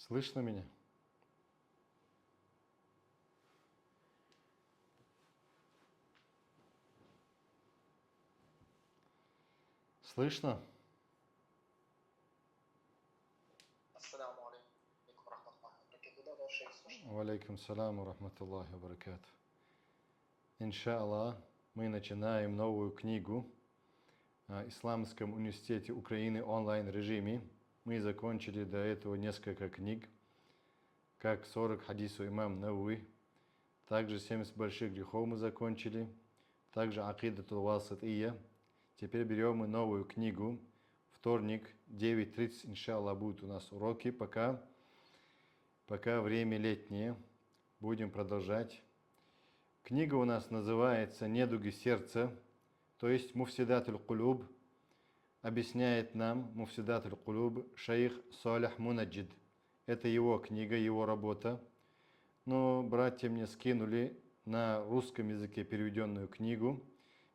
Слышно меня? Слышно? Ассаламу алейкум ва рахматуллахи ва баракатуху. Да, шейх, слушай. Валейкум салам ва рахматуллахи ва баракату. Иншаллах, мы начинаем новую книгу о Исламском университете Украины онлайн-режиме. Мы закончили до этого несколько книг, как 40 хадисов имам Навуи, также 70 больших грехов мы закончили, также Акидатул Васатия. Теперь берем мы новую книгу. Вторник, 9:30, иншаллах, будут у нас уроки, пока время летнее. Будем продолжать. Книга у нас называется «Недуги сердца», то есть Муфсидат аль-Кулуб. Объясняет нам Муфсидат аль-Кулуб шейх Салих Мунаджид. Это его книга, его работа. Но братья мне скинули на русском языке переведенную книгу.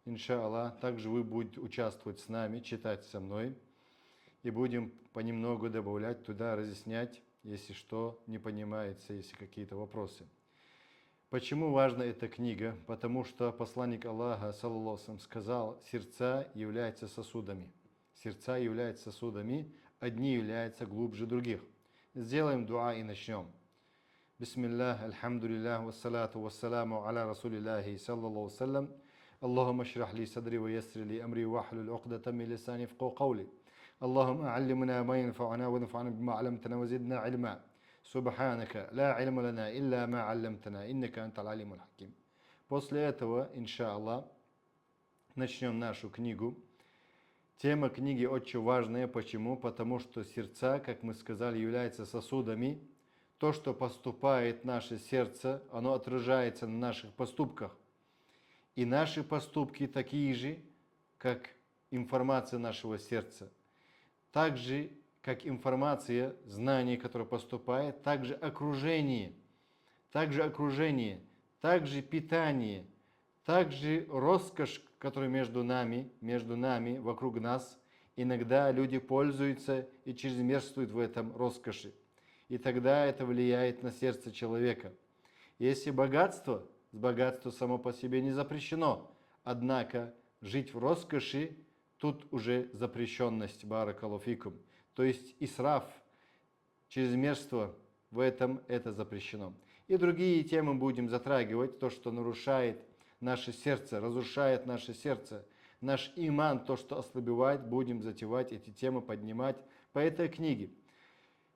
Иншаллах, также вы будете участвовать с нами, читать со мной. И будем понемногу добавлять туда, разъяснять, если что не понимается, если какие-то вопросы. Почему важна эта книга? Потому что посланник Аллаха, саллаллаху алейхи ва саллям, сказал, сердца являются сосудами. Сердца являются сосудами, одни являются глубже других. Сделаем дуа и начнем. Бисмиллах, альхамдулиллах, вассалату вассаламу аля расулиллахи, саллаллаху алейхи ва саллям. Аллахумма шрах ли садри ва яссир ли амри ва хлюл уқдатам мин лисани яфқаху қаули. اللهم علمنا ما ينفعنا وانفعنا بما علمتنا وزدنا علما سبحانك لا علم لنا إلا ما علمتنا إنك أنت العليم الحكيم. После этого, иншаллах, начнем нашу книгу. Тема книги очень важная. Почему? Потому что сердца, как мы сказали, являются сосудами. То, что поступает в наше сердце, оно отражается на наших поступках. И наши поступки такие же, как информация нашего сердца. Так же, как информация, знание, которое поступает, также окружение, также питание, также роскошь, которая между нами, вокруг нас. Иногда люди пользуются и чрезмерствуют в этом роскоши. И тогда это влияет на сердце человека. Если богатство само по себе не запрещено, однако жить в роскоши, тут уже запрещенность, баракаллаху фикум. То есть исраф, чрезмерство в этом, это запрещено. И другие темы будем затрагивать, то, что нарушает наше сердце, разрушает наше сердце, наш иман, то, что ослабевает, будем затевать эти темы, поднимать по этой книге.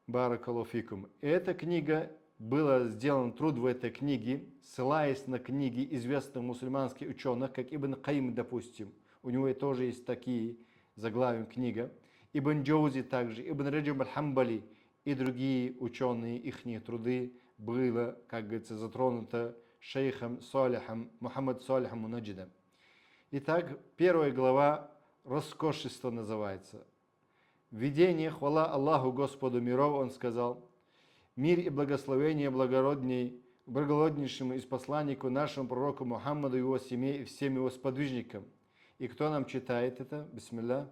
Баракаллаху фикум. Эта книга, был сделан труд в этой книге, ссылаясь на книги известных мусульманских ученых, как Ибн Каим, допустим. У него тоже есть такие заглавия книга. Ибн Джаузи также, Ибн Раджаб аль-Хамбали и другие ученые, их труды было, как говорится, затронуто шейхом Салихом, Мухаммад Салихом Мунаджидом. Итак, первая глава «Роскошество» называется. Введение, хвала Аллаху Господу миров, он сказал, мир и благословение благороднейшему из посланнику нашему пророку Мухаммаду, его семье и всем его сподвижникам. И кто нам читает это? Бисмилля.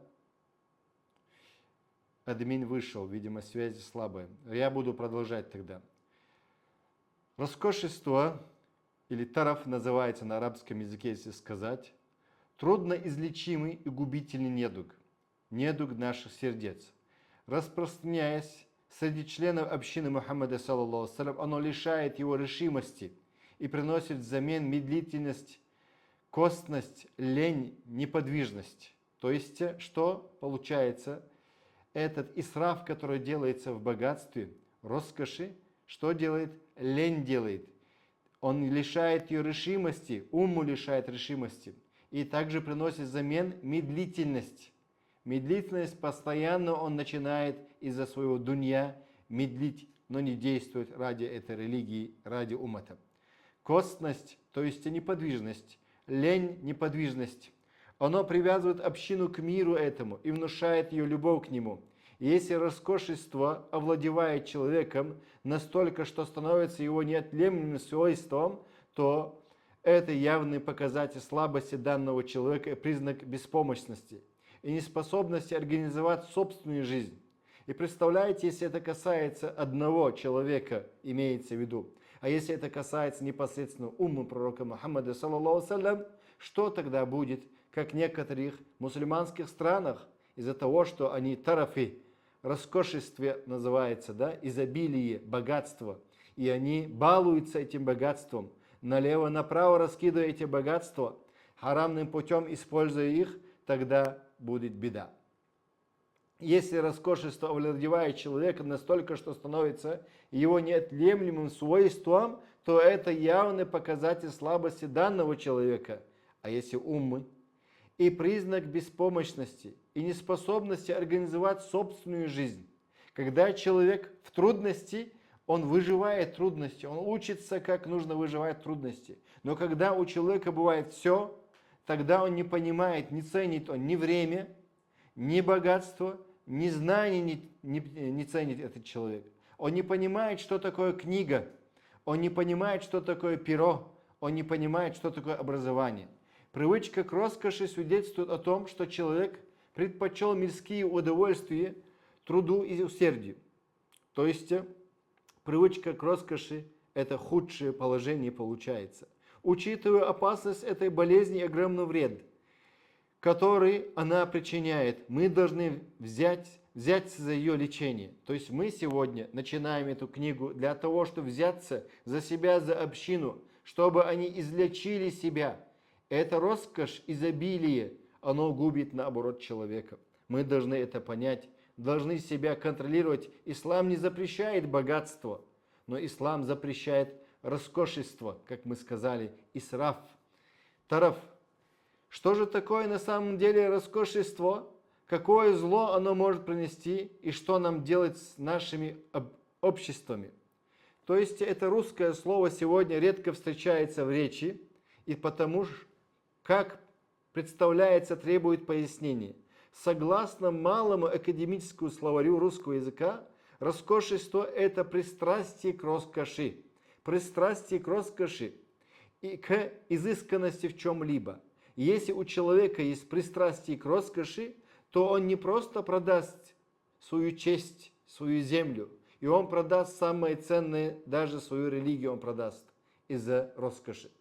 Админ вышел, видимо, связь слабая. Я буду продолжать тогда. Роскошество, или тараф называется на арабском языке, если сказать, трудноизлечимый и губительный недуг. Недуг наших сердец. Распространяясь среди членов общины Мухаммада, саллаллаху алейхи ва саллям, оно лишает его решимости и приносит взамен медлительность, костность, лень, неподвижность. То есть, что получается? Этот исраф, который делается в богатстве, роскоши, что делает? Лень делает. Он лишает ее решимости, уму лишает решимости. И также приносит взамен медлительность. Медлительность постоянно он начинает из-за своего дунья медлить, но не действует ради этой религии, ради уммата. Костность, то есть неподвижность, лень, неподвижность. Оно привязывает общину к миру этому и внушает ее любовь к нему. И если роскошество овладевает человеком настолько, что становится его неотъемлемым свойством, то это явный показатель слабости данного человека и признак беспомощности и неспособности организовать собственную жизнь. И представляете, если это касается одного человека, имеется в виду, а если это касается непосредственно уммы пророка Мухаммада, саллаллаху салям, что тогда будет, как в некоторых мусульманских странах, из-за того, что они тарафи, роскошестве называется, да, изобилие, богатство, и они балуются этим богатством, налево-направо раскидывая эти богатства, харамным путем используя их, тогда будет беда. Если роскошество овладевает человеком настолько, что становится его неотъемлемым свойством, то это явный показатель слабости данного человека. А если уммы и признак беспомощности и неспособности организовать собственную жизнь. Когда человек в трудности, он выживает трудности, он учится, как нужно выживать трудности. Но когда у человека бывает все, тогда он не понимает, не ценит он ни время, ни богатство, ни знания не ценит этот человек. Он не понимает, что такое книга, он не понимает, что такое перо, он не понимает, что такое образование. Привычка к роскоши свидетельствует о том, что человек предпочел мирские удовольствия труду и усердию. То есть привычка к роскоши – это худшее положение получается. Учитывая опасность этой болезни и огромный вред, который она причиняет, мы должны взяться за ее лечение. То есть мы сегодня начинаем эту книгу для того, чтобы взяться за себя, за общину, чтобы они излечили себя. Это роскошь, изобилие, оно губит наоборот человека. Мы должны это понять, должны себя контролировать. Ислам не запрещает богатство, но ислам запрещает роскошество, как мы сказали, исраф, тараф. Что же такое на самом деле роскошество? Какое зло оно может принести и что нам делать с нашими обществами? То есть это русское слово сегодня редко встречается в речи, и потому как представляется, требует пояснения. Согласно малому академическому словарю русского языка, роскошество – это пристрастие к роскоши. Пристрастие к роскоши и к изысканности в чем-либо. Если у человека есть пристрастие к роскоши, то он не просто продаст свою честь, свою землю, и он продаст самое ценное, даже свою религию он продаст из-за роскоши.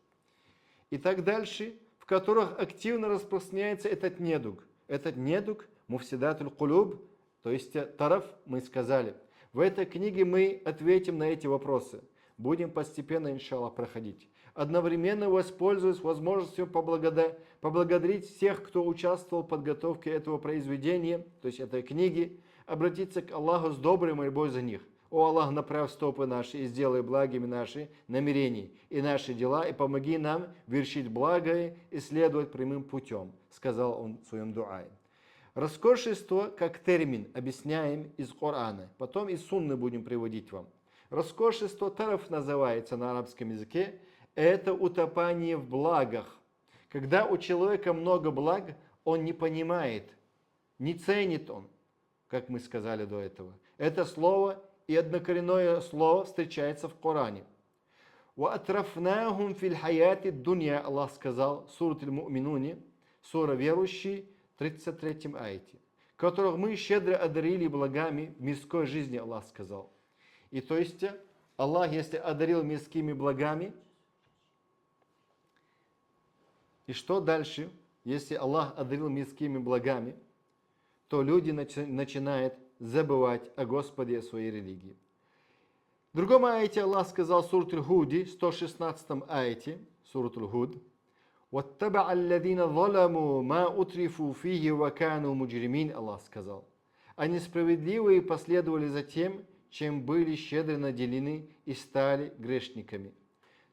И так дальше, в которых активно распространяется этот недуг. Этот недуг муфсидатуль кулуб, то есть тараф, мы сказали. В этой книге мы ответим на эти вопросы. Будем постепенно, иншаллах, проходить. Одновременно воспользуясь возможностью поблагодарить всех, кто участвовал в подготовке этого произведения, то есть этой книги, обратиться к Аллаху с доброй мольбой за них. О Аллах, направь стопы наши и сделай благими наши намерения и наши дела, и помоги нам вершить благое и следовать прямым путем, сказал он в своем дуае. Роскошество как термин объясняем из Корана, потом из Сунны будем приводить вам. Роскошество тараф называется на арабском языке, это утопание в благах. Когда у человека много благ, он не понимает, не ценит он, как мы сказали до этого. Это слово и однокоренное слово встречается в Коране. وَأَتْرَفْنَاهُمْ فِي الْحَيَاةِ الدُّنْيَا Аллах сказал, сура Аль-Му'минуне, сура верующий, 33 аяте, которых мы щедро одарили благами в мирской жизни, Аллах сказал. И то есть Аллах, если одарил мирскими благами, и что дальше, если Аллах одарил мирскими благами, то люди начинают забывать о Господе и о своей религии. В другом аяте Аллах сказал, сура Аль-Худ, 116 аяте, сура Аль-Худ, وَاتَّبَعَ الَّذِينَ ظَلَمُوا مَا أُتْرِفُوا فِيهِ وَكَانُوا مُجْرِمِينَ Аллах сказал. А несправедливые последовали за тем, чем были щедро наделены и стали грешниками.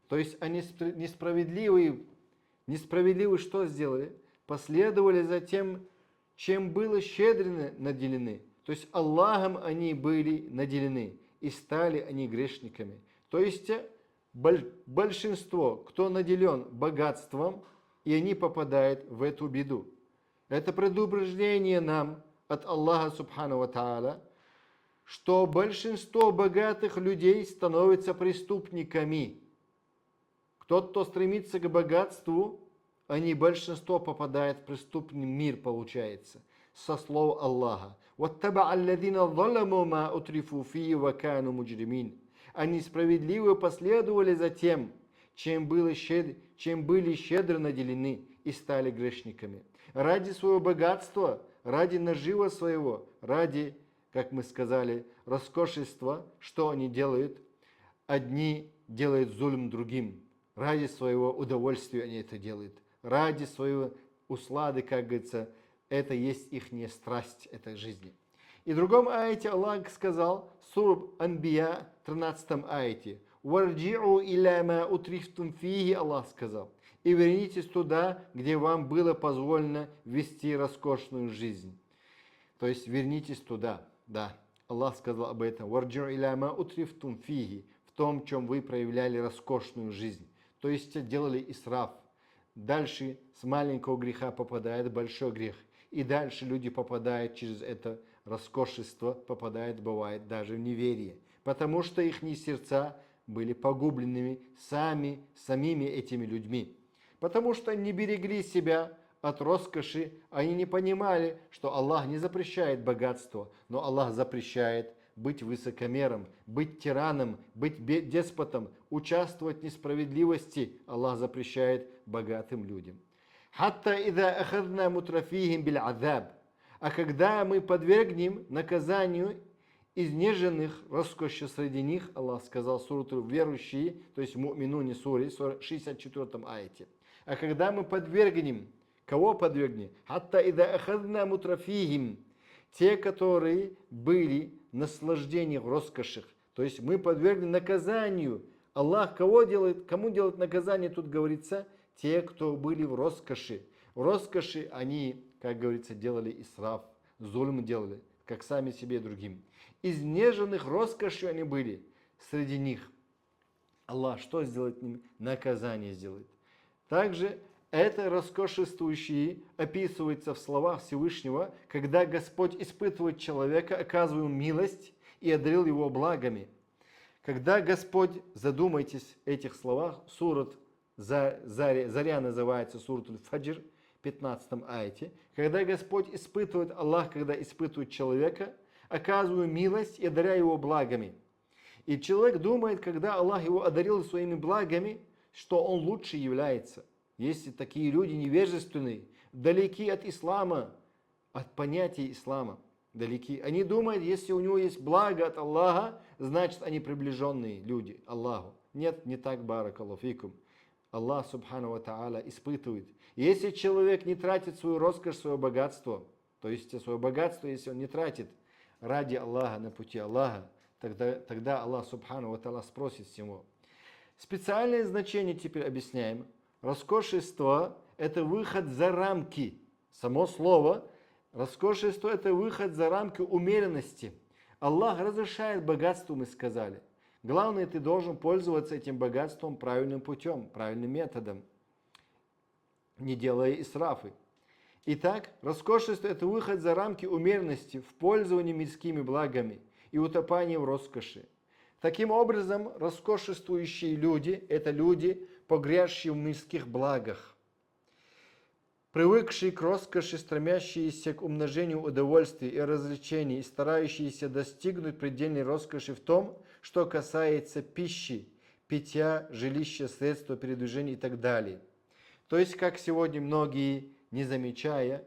То есть они несправедливые что сделали? Последовали за тем, чем было щедро наделены. То есть Аллахом они были наделены и стали они грешниками. То есть большинство, кто наделен богатством, и они попадают в эту беду. Это предупреждение нам от Аллаха Субхану ва Тааля, что большинство богатых людей становятся преступниками. Тот, кто стремится к богатству, они большинство попадает в преступный мир, получается. со слов Аллаха. وَاتَّبَعَ الَّذِينَ ظَلَمُوا مَا أُتْرِفُوا فِيهِ وَكَانُوا مُجْرِمِينَ. Они справедливо последовали за тем, чем были щедро наделены и стали грешниками. Ради своего богатства, ради нажива своего, ради, как мы сказали, роскошества, что они делают? Одни делают зульм другим. Ради своего удовольствия они это делают. Ради своего услады, как говорится, это есть ихняя страсть этой жизни. И в другом аяте Аллах сказал, сура Анбия, 13 аяте, «Варджи'у иля ма утрифтум фиги», Аллах сказал, «И вернитесь туда, где вам было позволено вести роскошную жизнь». То есть вернитесь туда, да. Аллах сказал об этом, «Варджи'у иля ма утрифтум фиги», в том, чем вы проявляли роскошную жизнь. То есть делали исраф. Дальше с маленького греха попадает большой грех. И дальше люди попадают через это роскошество, попадают, бывает, даже в неверие. Потому что их сердца были погубленными самими этими людьми. Потому что они не берегли себя от роскоши, они не понимали, что Аллах не запрещает богатство, но Аллах запрещает быть высокомером, быть тираном, быть деспотом, участвовать в несправедливости. Аллах запрещает богатым людям. «Хатта ида ахадна мутрафихим биль азаб». А когда мы подвергнем наказанию изнеженных роскошью среди них, Аллах сказал суру верующие, то есть в Му'минуне суре, 64 аяте. А когда мы подвергнем, кого подвергнем? «Хатта ида ахадна мутрафихим». Те, которые были наслаждением в роскошах. То есть мы подвергли наказанию. Аллах кому делает наказание, тут говорится, те, кто были в роскоши. В роскоши они, как говорится, делали исраф, зульм делали, как сами себе и другим. Изнеженных роскошью они были среди них. Аллах что сделает с ними? Наказание сделает. Также это роскошествующие описывается в словах Всевышнего, когда Господь испытывает человека, оказывая ему милость и одарил его благами. Когда Господь, задумайтесь в этих словах, сурат Заря называется суратуль Фаджр, 15 аяте, когда Господь испытывает, Аллах, когда испытывает человека, оказывая милость и одаряя его благами. И человек думает, когда Аллах его одарил своими благами, что он лучше является. Если такие люди невежественные, далеки от ислама, от понятия ислама, далеки. Они думают, если у него есть благо от Аллаха, значит они приближенные люди Аллаху. Нет, не так, баракаллаху фикум. Аллах субхану ва та'аля испытывает. Если человек не тратит свою роскошь, свое богатство, то есть свое богатство, если он не тратит ради Аллаха, на пути Аллаха, тогда Аллах субхану ва та'аля спросит с него. Специальное значение теперь объясняем. Роскошество – это выход за рамки. Само слово роскошество – это выход за рамки умеренности. Аллах разрешает богатство, мы сказали. Главное, ты должен пользоваться этим богатством правильным путем, правильным методом, не делая исрафы. Итак, роскошество – это выход за рамки умеренности в пользовании мирскими благами и утопание в роскоши. Таким образом, роскошествующие люди – это люди, погрязшие в мирских благах, привыкшие к роскоши, стремящиеся к умножению удовольствий и развлечений и старающиеся достигнуть предельной роскоши в том, что касается пищи, питья, жилища, средства передвижения и так далее. То есть, как сегодня многие, не замечая,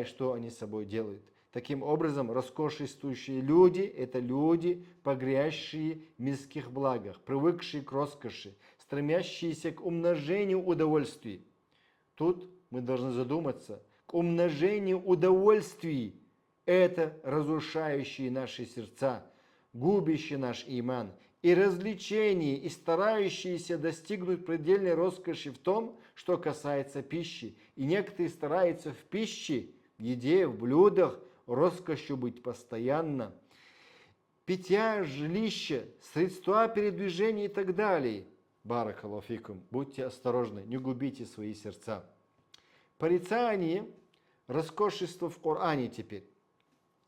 что они с собой делают. Таким образом, роскошествующие люди – это люди, погрязшие в мирских благах, привыкшие к роскоши, стремящиеся к умножению удовольствий. Тут мы должны задуматься, к умножению удовольствий – это разрушающие наши сердца, губящие наш иман, и развлечения, и старающиеся достигнуть предельной роскоши в том, что касается пищи. И некоторые стараются в пище, в еде, в блюдах, роскошью быть постоянно. Питья, жилища, средства передвижения и так далее. Баракаллаху фикум. Будьте осторожны, не губите свои сердца. Порицание роскошества в Коране теперь.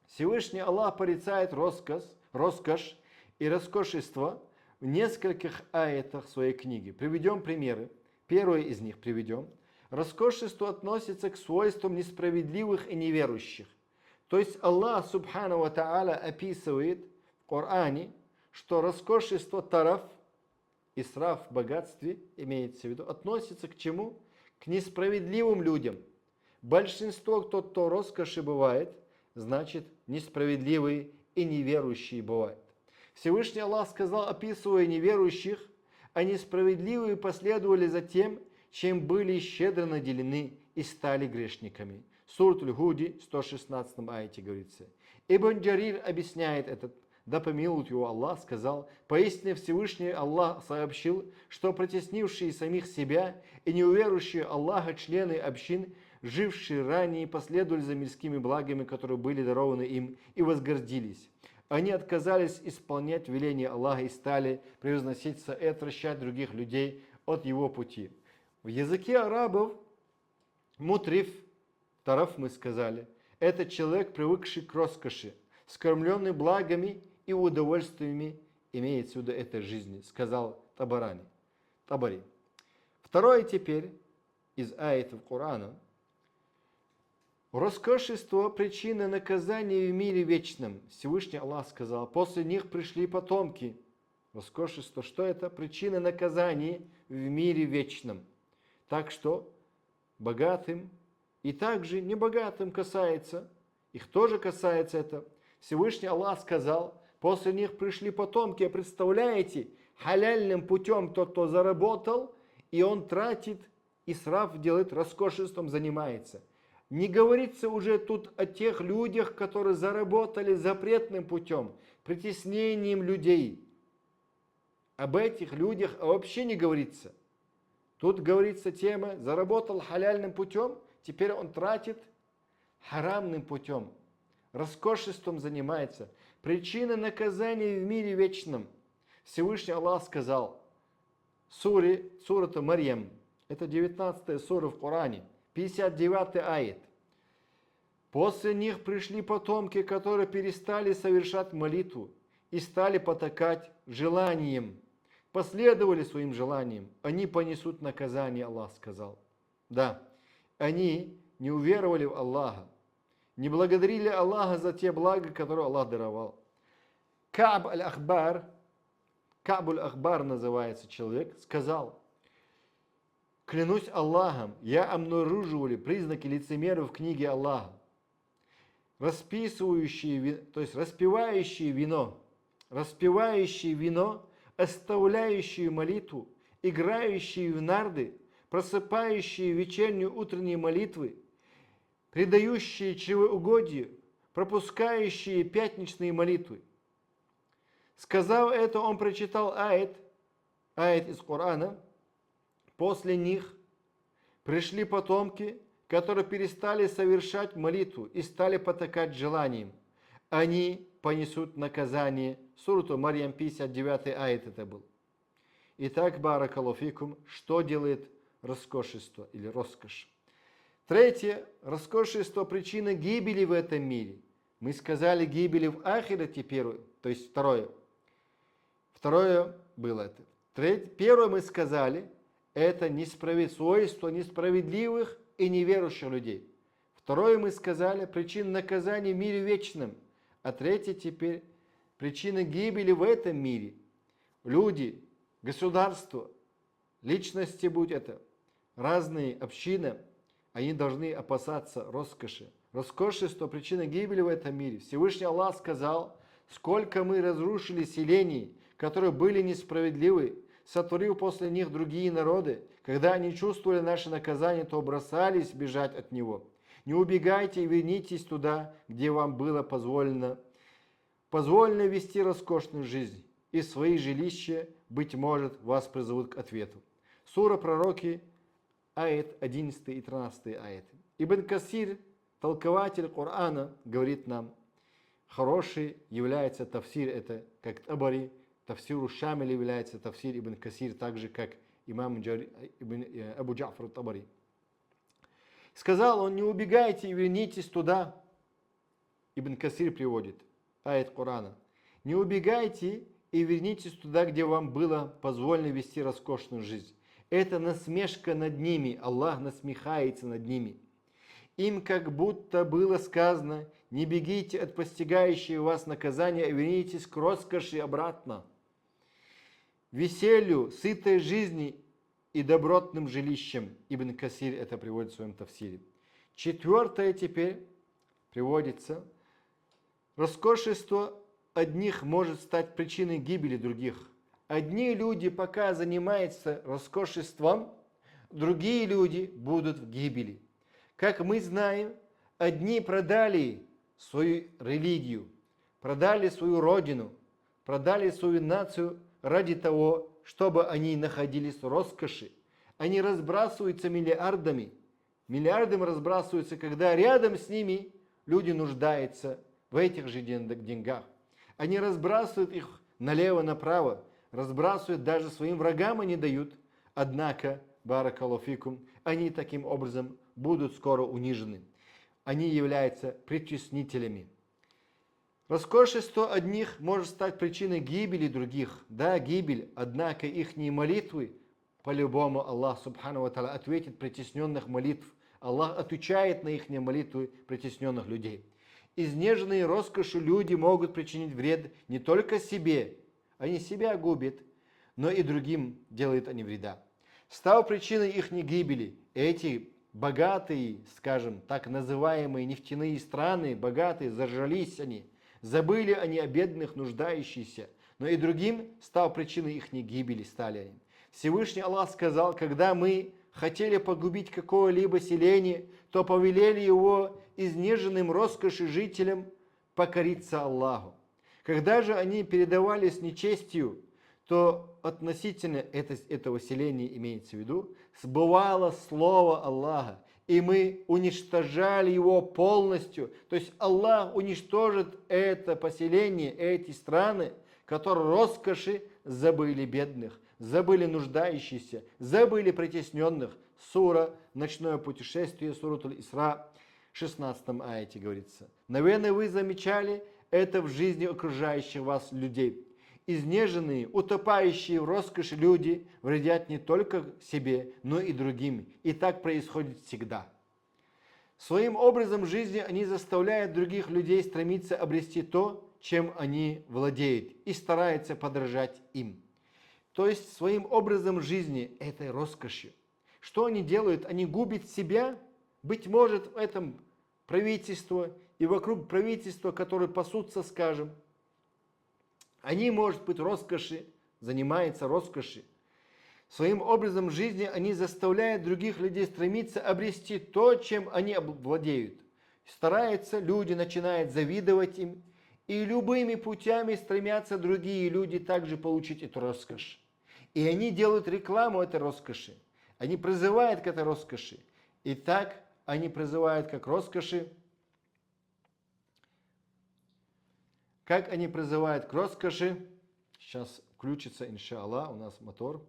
Всевышний Аллах порицает роскошь и роскошество в нескольких аятах своей книги. Приведем примеры. Первый из них приведем. Роскошество относится к свойствам несправедливых и неверующих. То есть Аллах Субхану ва Тааля описывает в Коране, что роскошество тараф, исраф в богатстве, имеется в виду, относится к чему? К несправедливым людям. Большинство, кто роскоши бывает, значит несправедливые и неверующие бывают. Всевышний Аллах сказал, описывая неверующих, а несправедливые последовали за тем, чем были щедро наделены и стали грешниками. Сурат Аль-Худи, 116 аяте говорится. Ибн Джарир объясняет этот, да помилует его Аллах, сказал, поистине Всевышний Аллах сообщил, что притеснившие самих себя и неуверующие Аллаха члены общин, жившие ранее, последовали за мирскими благами, которые были дарованы им, и возгордились. Они отказались исполнять веления Аллаха и стали превозноситься и отвращать других людей от его пути. В языке арабов мутриф, тараф мы сказали, это человек, привыкший к роскоши, скормленный благами и удовольствиями, имеется в виду этой жизни, сказал Табари. Второе теперь из аятов Корана. Роскошество – причина наказания в мире вечном. Всевышний Аллах сказал, после них пришли потомки. Роскошество, что это? Причина наказания в мире вечном. Так что богатым и также небогатым касается, их тоже касается это. Всевышний Аллах сказал, после них пришли потомки. Представляете, халяльным путем тот, кто заработал, и он тратит, исраф делает, роскошеством занимается. Не говорится уже тут о тех людях, которые заработали запретным путем, притеснением людей. Об этих людях вообще не говорится. Тут говорится тема, заработал халяльным путем, теперь он тратит харамным путем, роскошеством занимается. Причина наказания в мире вечном. Всевышний Аллах сказал, сурата Марьям, это 19 сура в Коране, 59 аят. После них пришли потомки, которые перестали совершать молитву и стали потакать желанием, последовали своим желаниям. Они понесут наказание, Аллах сказал. Да, они не уверовали в Аллаха, не благодарили Аллаха за те блага, которые Аллах даровал. Ка'б аль-Ахбар называется человек, сказал, клянусь Аллахом, я обнаруживали признаки лицемеров в книге Аллаха, распивающие вино, оставляющие молитву, играющие в нарды, просыпающие вечернюю утренние молитвы, предающие чревоугодию, пропускающие пятничные молитвы. Сказав это, он прочитал аят из Корана. После них пришли потомки, которые перестали совершать молитву и стали потакать желанием. Они понесут наказание. Сурата Марьям, 59 аят это был. Итак, баракаллаху фикум, что делает роскошество или роскошь? Третье, роскошество – причина гибели в этом мире. Мы сказали гибели в ахирате первое, то есть второе. Второе было это. Первое мы сказали, это свойство несправедливых и неверующих людей. Второе мы сказали, причина наказания в мире вечном. А третье теперь, причина гибели в этом мире. Люди, государства, личности, будь это, разные общины, они должны опасаться роскоши. Роскошество – причина гибели в этом мире. Всевышний Аллах сказал, сколько мы разрушили селений, которые были несправедливы, сотворив после них другие народы. Когда они чувствовали наше наказание, то бросались бежать от него. Не убегайте и вернитесь туда, где вам было позволено вести роскошную жизнь. И свои жилища, быть может, вас призовут к ответу. Сура Пророки, аят 11 и 13 аят. Ибн Касир, толкователь Корана, говорит нам, хороший является тафсир, это как Табари, тафсиру Шамиль является тафсир Ибн Касир, так же как имам Абу Джафар Табари. Сказал он, не убегайте и вернитесь туда. Ибн Касир приводит аят Корана. Не убегайте и вернитесь туда, где вам было позволено вести роскошную жизнь. Это насмешка над ними, Аллах насмехается над ними. Им как будто было сказано: не бегите от постигающего вас наказания, а вернитесь к роскоши обратно, веселью, сытой жизни и добротным жилищем. Ибн Касир это приводит в своем тафсире. Четвертое теперь приводится: роскошество одних может стать причиной гибели других. Одни люди пока занимаются роскошеством, другие люди будут в гибели. Как мы знаем, одни продали свою религию, продали свою родину, продали свою нацию ради того, чтобы они находились в роскоши. Они разбрасываются миллиардами. Миллиардами разбрасываются, когда рядом с ними люди нуждаются в этих же деньгах. Они разбрасывают их налево-направо, разбрасывают, даже своим врагам они дают. Однако, баракаллаху фикум, они таким образом будут скоро унижены. Они являются притеснителями. Роскошество одних может стать причиной гибели других. Да, гибель, однако их молитвы, по-любому Аллах Субхану ва Тааля ответит притесненных молитв. Аллах отвечает на их молитвы притесненных людей. Изнеженные роскошью люди могут причинить вред не только себе, они себя губят, но и другим делают они вреда. Став причиной их гибели, эти богатые, скажем, так называемые нефтяные страны, богатые, зажрались они, забыли они о бедных, нуждающихся, но и другим стал причиной их гибели стали они. Всевышний Аллах сказал: когда мы хотели погубить какое-либо селение, то повелели его изнеженным роскоши жителям покориться Аллаху. Когда же они передавались нечестью, то относительно этого селения, имеется в виду, сбывало слово Аллаха, и мы уничтожали его полностью. То есть Аллах уничтожит это поселение, эти страны, которые роскоши забыли бедных, забыли нуждающихся, забыли притесненных. Сура «Ночное путешествие», сура Аль-Исра, 16 аяте говорится: наверное, вы замечали это в жизни окружающих вас людей. Изнеженные, утопающие в роскоши люди вредят не только себе, но и другим. И так происходит всегда. Своим образом жизни они заставляют других людей стремиться обрести то, чем они владеют, и стараются подражать им. То есть своим образом жизни, этой роскошью. Что они делают? Они губят себя. Быть может, в этом правительство и вокруг правительства, которые пасутся, скажем, они, может быть, роскоши, занимаются роскошью. Своим образом жизни они заставляют других людей стремиться обрести то, чем они владеют. Стараются, люди начинают завидовать им, и любыми путями стремятся другие люди также получить эту роскошь. И они делают рекламу этой роскоши. Они призывают к этой роскоши. И так они призывают как роскоши. Как они призывают к роскоши? Сейчас включится, иншаллах, у нас мотор.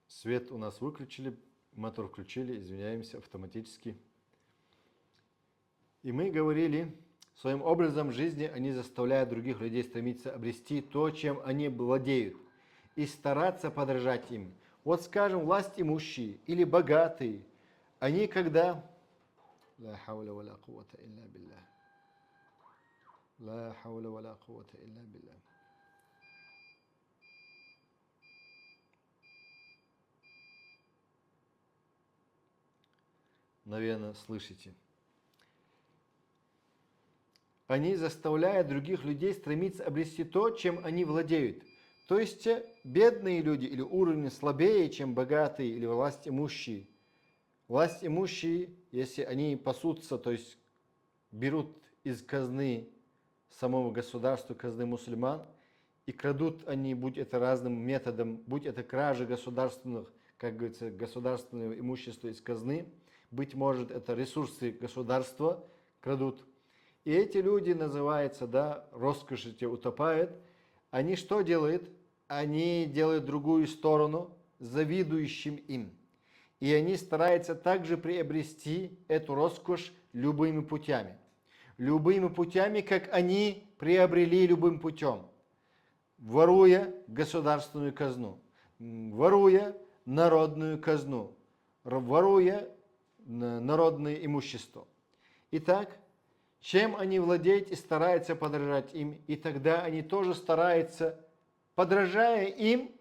Свет у нас выключили, мотор включили, извиняемся, автоматически. И мы говорили, своим образом жизни они заставляют других людей стремиться обрести то, чем они владеют, и стараться подражать им. Вот, скажем, власть имущие или богатые, они когда... لا حول ولا قوة إلا بالله. لا حول ولا قوة إلا بالله. Наверное, слышите. Они заставляют других людей стремиться обрести то, чем они владеют. То есть бедные люди или уровень слабее, чем богатые или власть имущие. Власть имущие, если они пасутся, то есть берут из казны самого государства, казны мусульман, и крадут они, будь это разным методом, будь это кража государственных, как говорится, государственного имущества из казны, быть может, это ресурсы государства крадут. И эти люди называются, да, роскошью утопают. Они что делают? Они делают другую сторону завидующим им. И они стараются также приобрести эту роскошь любыми путями. Любыми путями, как они приобрели любым путем. Воруя государственную казну, воруя народную казну, воруя народное имущество. Итак, чем они владеют и стараются подражать им, и тогда они тоже стараются, подражая им,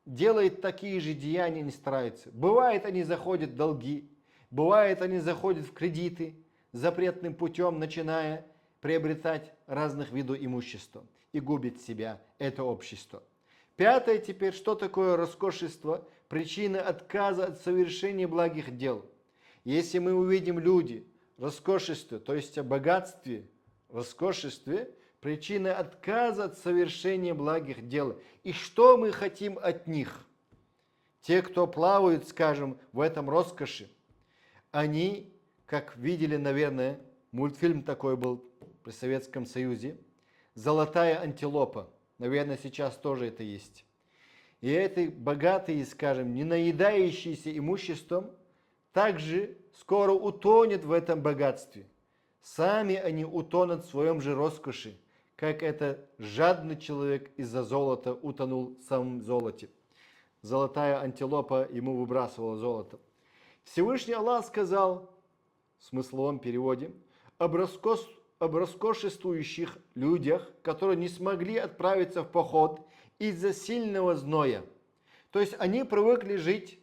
делают такие же деяния, не стараются. Бывает, они заходят в долги, бывает, они заходят в кредиты, запретным путем начиная приобретать разных видов имущества и губит себя это общество. Пятое теперь, что такое роскошество? Причина отказа от совершения благих дел. Если мы увидим люди, роскошество, то есть о богатстве, роскошестве, причина отказа от совершения благих дел. И что мы хотим от них? Те, кто плавают, скажем, в этом роскоши, они, как видели, наверное, мультфильм такой был при Советском Союзе, «Золотая антилопа». Наверное, сейчас тоже это есть. И эти богатые, скажем, не наедающиеся имуществом, также скоро утонет в этом богатстве. Сами они утонут в своем же роскоши, как это жадный человек из-за золота утонул в самом золоте. Золотая антилопа ему выбрасывала золото. Всевышний Аллах сказал, в смысловом переводе, об роскошествующих людях, которые не смогли отправиться в поход из-за сильного зноя. То есть они привыкли жить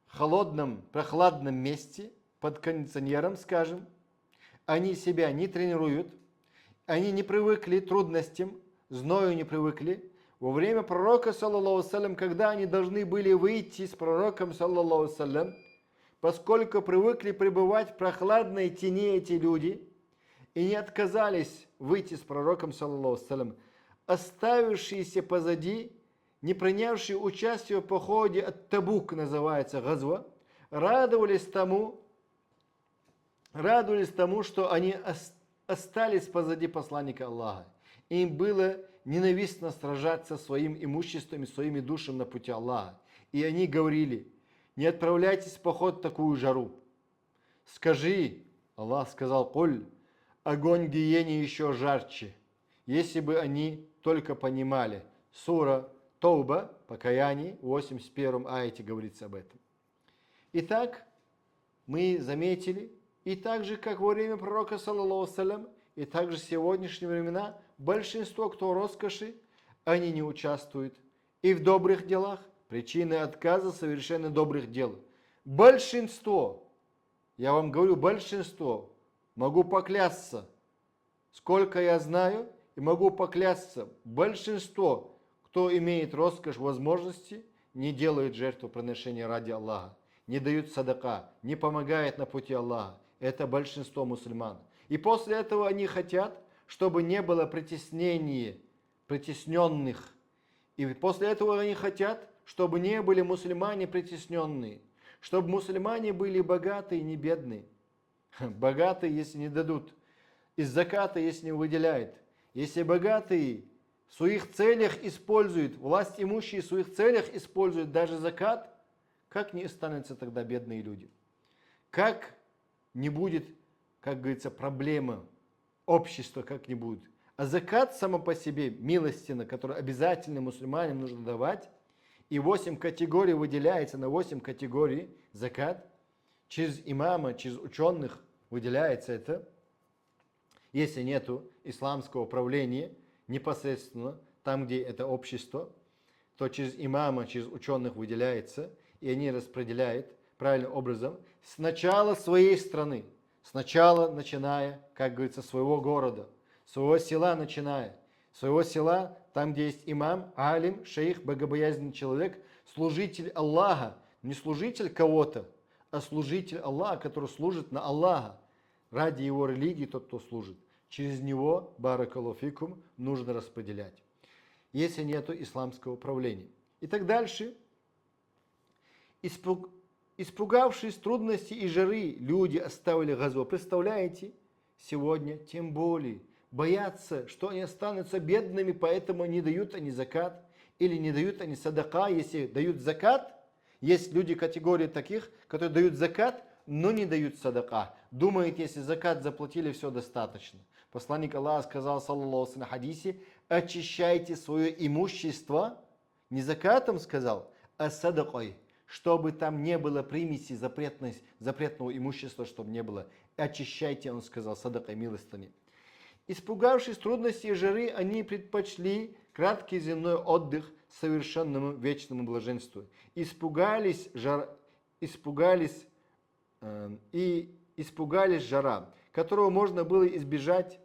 в холодном, прохладном месте, под кондиционером, скажем. Они себя не тренируют, они не привыкли к трудностям, зною не привыкли. Во время пророка, саллаллаху салям, когда они должны были выйти с пророком, саллаллаху салям, поскольку привыкли пребывать в прохладной тени эти люди, и не отказались выйти с пророком, саллаллаху салям, оставившиеся позади, не принявшие участие в походе от Табук, называется газва, радовались тому, что они остались позади посланника Аллаха. Им было ненавистно сражаться своим имуществом и своими душами на пути Аллаха. И они говорили, не отправляйтесь в поход в такую жару. Скажи, Аллах сказал, «Коль, огонь гиене еще жарче». Если бы они только понимали. Сура Тауба, Покаяние, в 81 аяте говорится об этом. Итак, мы заметили, и так же, как во время пророка, саллаллаху салям, и также в сегодняшние времена, большинство, кто в роскоши, они не участвуют и в добрых делах, причины отказа совершенно добрых дел. Большинство, я вам говорю, большинство, могу поклясться, сколько я знаю, и могу поклясться, большинство, кто имеет роскошь возможности, не делают жертвоприношения ради Аллаха, не дают садака, не помогают на пути Аллаха. Это большинство мусульман. И после этого они хотят, чтобы не было притеснений, притесненных. И после этого они хотят, чтобы не были мусульмане притесненные, чтобы мусульмане были богатые, не бедные. Богатые, если не дадут, из заката, если не выделяют. Если богатые в своих целях используют, власть имущие в своих целях используют даже закат, как не останутся тогда бедные люди? Как не будет, как говорится, проблема общества, как не будет? А закат само по себе, милостина, которую обязательно мусульманам нужно давать, и 8 категорий выделяется на 8 категорий закат, через имама, через ученых выделяется это. Если нету исламского правления непосредственно, там, где это общество, то через имама, через ученых выделяется, и они распределяют правильным образом сначала своей страны, сначала начиная, как говорится, своего города, своего села начиная, своего села, там, где есть имам, алим, шейх, богобоязненный человек, служитель Аллаха, не служитель кого-то, а служитель Аллаха, который служит на Аллаха, ради его религии тот, кто служит. Через него, баракаллаху фикум, нужно распределять, если нету исламского правления. И так дальше. Испугавшись трудностей и жары, люди оставили газву. Представляете, сегодня тем более боятся, что они останутся бедными, поэтому не дают они закат, или не дают они садака. Если дают закат, Есть люди категории таких, которые дают закат, но не дают садака. Думают, если закат заплатили, все достаточно. Посланник Аллаха сказал, саллаллаху алейхи ва хадисе, очищайте свое имущество, не закатом сказал, а садакой, чтобы там не было примеси запретного имущества, чтобы не было. Очищайте, он сказал, садакой, милостыни. Испугавшись трудностей и жары, они предпочли краткий земной отдых совершенному вечному блаженству. Испугались жара, которого можно было избежать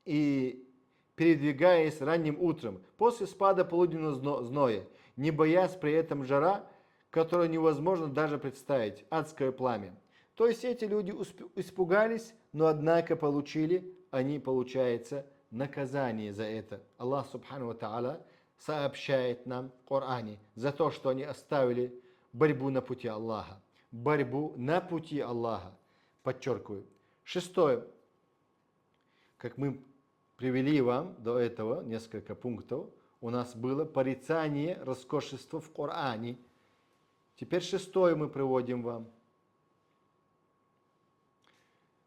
и передвигаясь ранним утром, после спада полуденного зноя, не боясь при этом жара, которую невозможно даже представить, адское пламя. То есть эти люди испугались, но однако они, получается, наказание за это. Аллах Субхану ва Та'аля сообщает нам в Коране за то, что они оставили борьбу на пути Аллаха. Борьбу на пути Аллаха. Подчеркиваю. 6. Как мы привели вам до этого несколько пунктов, у нас было порицание роскошества в Коране. Теперь 6 мы приводим вам.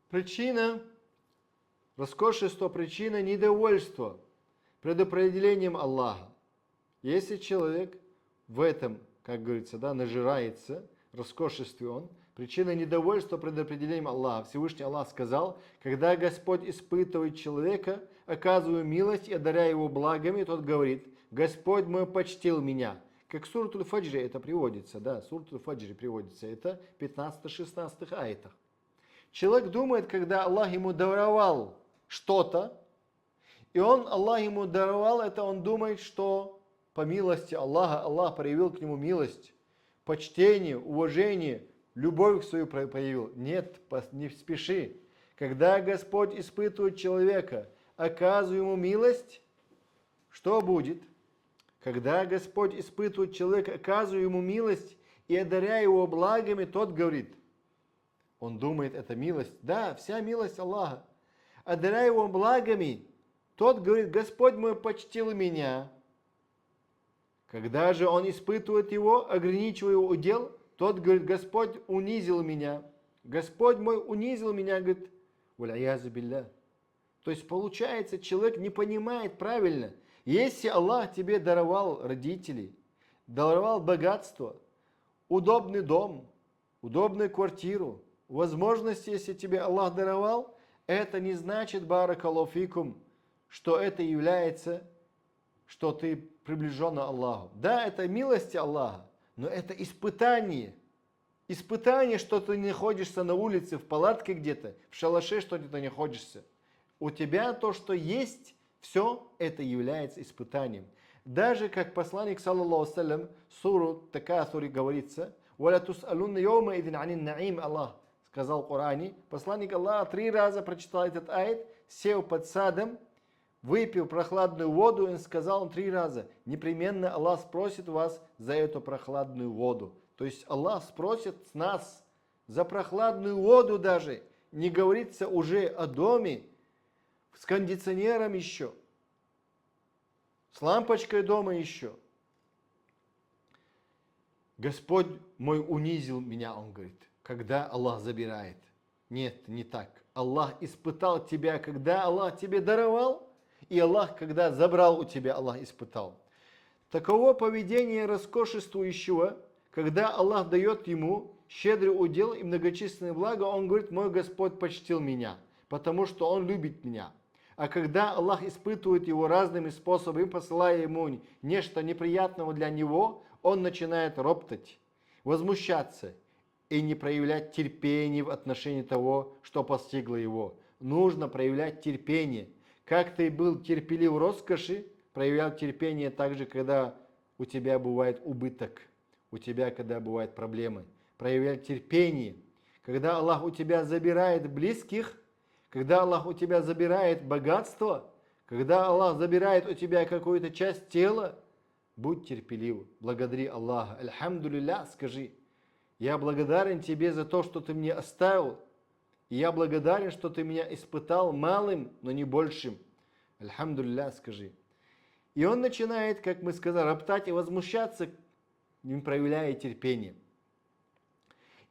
Причина роскошества, причина недовольства предопределением Аллаха. Если человек в этом, как говорится, нажирается, роскошестве он, причина недовольства предопределением Аллаха. Всевышний Аллах сказал, когда Господь испытывает человека, оказывая милость и одаряя его благами, тот говорит, Господь мой почтил меня. Как в Сурат Аль-Фаджре это приводится, Сурат Аль-Фаджре приводится, это 15-16 аятах. Человек думает, когда Аллах ему даровал что-то, и Аллах ему даровал это, он думает, что по милости Аллаха, Аллах проявил к нему милость, почтение, уважение, любовь свою проявил. Нет, не спеши. Когда Господь испытывает человека, оказывая ему милость, что будет? Когда Господь испытывает человека, оказывая ему милость и одаряя его благами, тот говорит, он думает, это милость. Да, вся милость Аллаха. Одаряя его благами, тот говорит, Господь мой почтил меня. Когда же он испытывает его, ограничивая его удел, тот говорит, Господь унизил меня. Господь мой унизил меня, говорит, валяязу билля. То есть получается, человек не понимает правильно. Если Аллах тебе даровал родителей, даровал богатство, удобный дом, удобную квартиру, возможности, если тебе Аллах даровал, это не значит, баракаллаху фикум, что это является, что ты приближен к Аллаху. Да, это милость Аллаха, но это испытание. Испытание, что ты не находишься на улице, в палатке где-то, в шалаше, что ты не находишься. У тебя то, что есть, все это является испытанием. Даже как посланник, саллаллаху алейхи ва саллям, суру Такасури говорится, «Валя тус'алунна йома идин анин наим Аллах», сказал в Коране, посланник Аллаха 3 раза прочитал этот аят, сел под садом, выпил прохладную воду, и сказал 3 раза, непременно Аллах спросит вас за эту прохладную воду. То есть Аллах спросит с нас за прохладную воду даже. Не говорится уже о доме, с кондиционером еще, с лампочкой дома еще. Господь мой унизил меня, он говорит, когда Аллах забирает. Нет, не так. Аллах испытал тебя, когда Аллах тебе даровал, и Аллах, когда забрал у тебя, Аллах испытал. Таково поведение роскошествующего, когда Аллах дает ему щедрый удел и многочисленные блага, он говорит, мой Господь почтил меня, потому что он любит меня. А когда Аллах испытывает его разными способами, посылая ему нечто неприятного для него, он начинает роптать, возмущаться и не проявлять терпения в отношении того, что постигло его. Нужно проявлять терпение. Как ты был терпелив в роскоши, проявлял терпение также, когда у тебя бывает убыток, у тебя когда бывают проблемы. Проявляй терпение. Когда Аллах у тебя забирает близких, когда Аллах у тебя забирает богатство, когда Аллах забирает у тебя какую-то часть тела, будь терпелив, благодари Аллаха. Альхамдулилля, скажи, я благодарен тебе за то, что ты мне оставил, и я благодарен, что ты меня испытал малым, но не большим. Альхамдулилля, скажи. И он начинает, как мы сказали, роптать и возмущаться не проявляя терпения.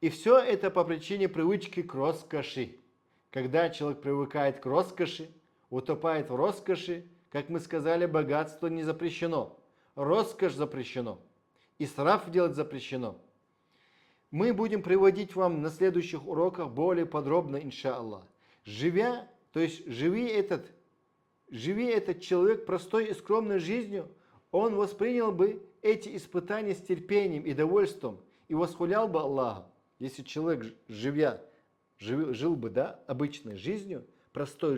И все это по причине привычки к роскоши. Когда человек привыкает к роскоши, утопает в роскоши, как мы сказали, богатство не запрещено. Роскошь запрещено. Исраф делать запрещено. Мы будем приводить вам на следующих уроках более подробно, иншаллах. Живи этот человек простой и скромной жизнью, он воспринял бы эти испытания с терпением и довольством и восхвалял бы Аллаха. Если человек, жил бы, обычной жизнью, простой,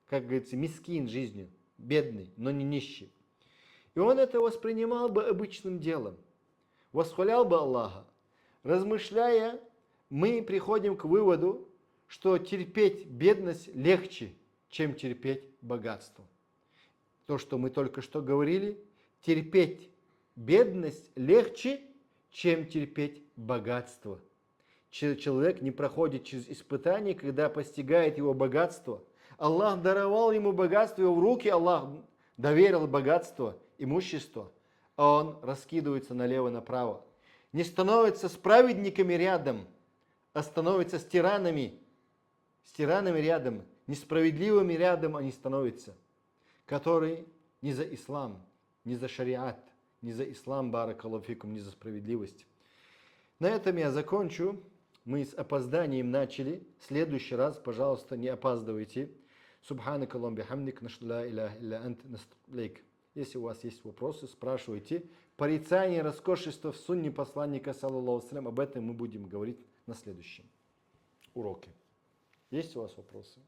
как говорится, мискин жизнью, бедный, но не нищий. И он это воспринимал бы обычным делом, восхвалял бы Аллаха. Размышляя, мы приходим к выводу, что терпеть бедность легче, чем терпеть богатство. То, что мы только что говорили, терпеть бедность легче, чем терпеть богатство. Человек не проходит через испытания, когда постигает его богатство. Аллах даровал ему богатство, его в руки Аллах доверил богатство, имущество, а он раскидывается налево-направо. Не становится с праведниками рядом, а становится с тиранами рядом, несправедливыми рядом они становятся, которые не за ислам, не за шариат, не за ислам, баракаллаху фикум, не за справедливость. На этом я закончу. Мы с опозданием начали. В следующий раз, пожалуйста, не опаздывайте. Субханакаллахум бихамдик, нашхаду ла иляха илля ант, настаghfiрук. Если у вас есть вопросы, спрашивайте. Порицание роскошества в сунне посланника, саллаллаху алейхи ва саллям, об этом мы будем говорить на следующем уроке. Есть у вас вопросы?